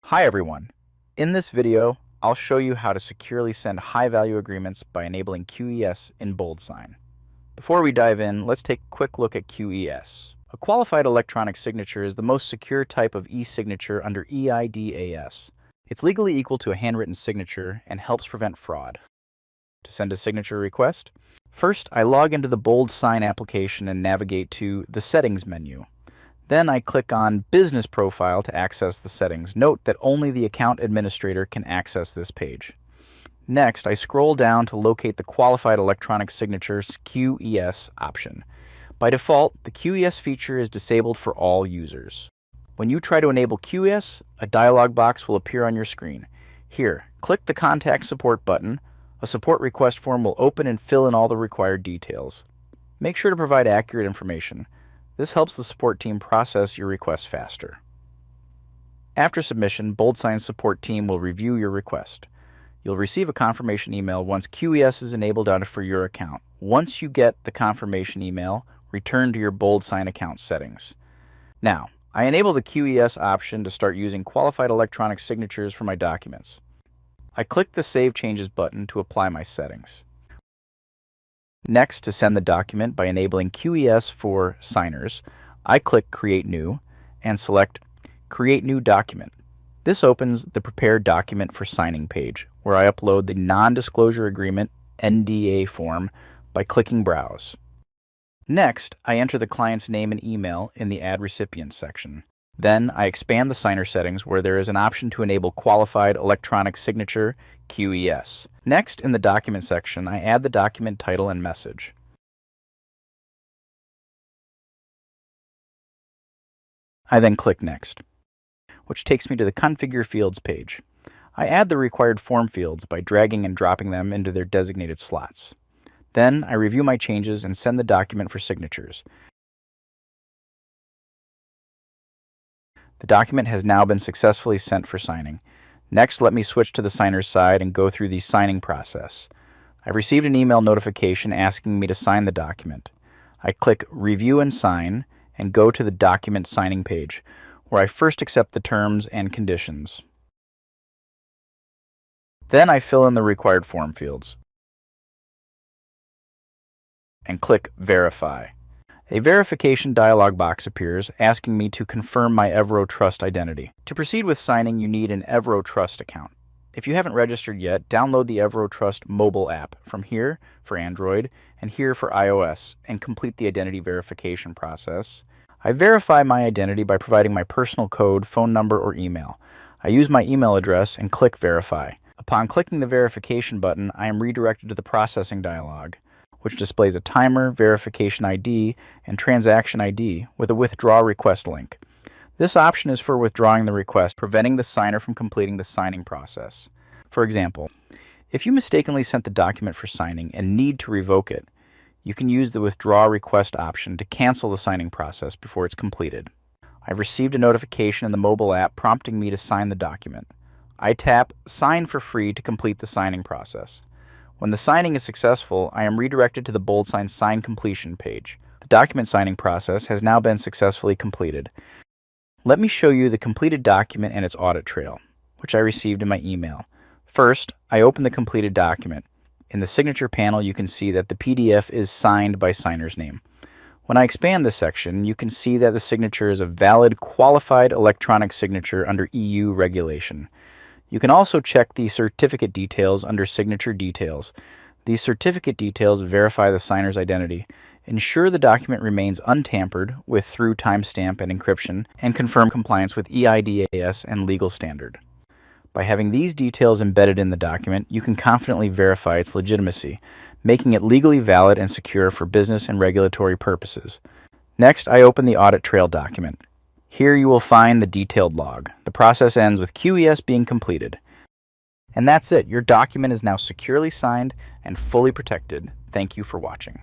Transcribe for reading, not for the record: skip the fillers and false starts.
Hi everyone. In this video, I'll show you how to securely send high-value agreements by enabling QES in BoldSign. Before we dive in, let's take a quick look at QES. A qualified electronic signature is the most secure type of eSignature under eIDAS. It's legally equal to a handwritten signature and helps prevent fraud. To send a signature request, first I log into the BoldSign application and navigate to the Settings menu. Then I click on Business Profile to access the settings. Note that only the account administrator can access this page. Next, I scroll down to locate the Qualified Electronic Signatures QES option. By default, the QES feature is disabled for all users. When you try to enable QES, a dialog box will appear on your screen. Here, click the Contact Support button. A support request form will open and fill in all the required details. Make sure to provide accurate information. This helps the support team process your request faster. After submission, BoldSign's support team will review your request. You'll receive a confirmation email once QES is enabled for your account. Once you get the confirmation email, return to your BoldSign account settings. Now, I enable the QES option to start using qualified electronic signatures for my documents. I click the Save Changes button to apply my settings. Next, to send the document by enabling QES for signers, I click Create New and select Create New Document. This opens the Prepared Document for Signing page, where I upload the Non-Disclosure Agreement NDA form by clicking Browse. Next, I enter the client's name and email in the Add Recipient section. Then, I expand the signer settings where there is an option to enable Qualified Electronic Signature QES. Next, in the Document section, I add the document title and message. I then click Next, which takes me to the Configure Fields page. I add the required form fields by dragging and dropping them into their designated slots. Then, I review my changes and send the document for signatures. The document has now been successfully sent for signing. Next, let me switch to the signer's side and go through the signing process. I've received an email notification asking me to sign the document. I click Review and Sign and go to the document signing page, where I first accept the terms and conditions. Then I fill in the required form fields and click Verify. A verification dialog box appears asking me to confirm my EvroTrust identity. To proceed with signing, you need an EvroTrust account. If you haven't registered yet, download the EvroTrust mobile app from here for Android and here for iOS and complete the identity verification process. I verify my identity by providing my personal code, phone number, or email. I use my email address and click Verify. Upon clicking the verification button, I am redirected to the processing dialog, which displays a timer, verification ID, and transaction ID with a withdraw request link. This option is for withdrawing the request, preventing the signer from completing the signing process. For example, if you mistakenly sent the document for signing and need to revoke it, you can use the withdraw request option to cancel the signing process before it's completed. I've received a notification in the mobile app prompting me to sign the document. I tap Sign for free to complete the signing process. When the signing is successful, I am redirected to the BoldSign Sign Completion page. The document signing process has now been successfully completed. Let me show you the completed document and its audit trail, which I received in my email. First, I open the completed document. In the signature panel, you can see that the PDF is signed by signer's name. When I expand this section, you can see that the signature is a valid, qualified electronic signature under EU regulation. You can also check the certificate details under Signature Details. These certificate details verify the signer's identity, ensure the document remains untampered with through timestamp and encryption, and confirm compliance with eIDAS and legal standard. By having these details embedded in the document, you can confidently verify its legitimacy, making it legally valid and secure for business and regulatory purposes. Next, I open the audit trail document. Here you will find the detailed log. The process ends with QES being completed. And that's it. Your document is now securely signed and fully protected. Thank you for watching.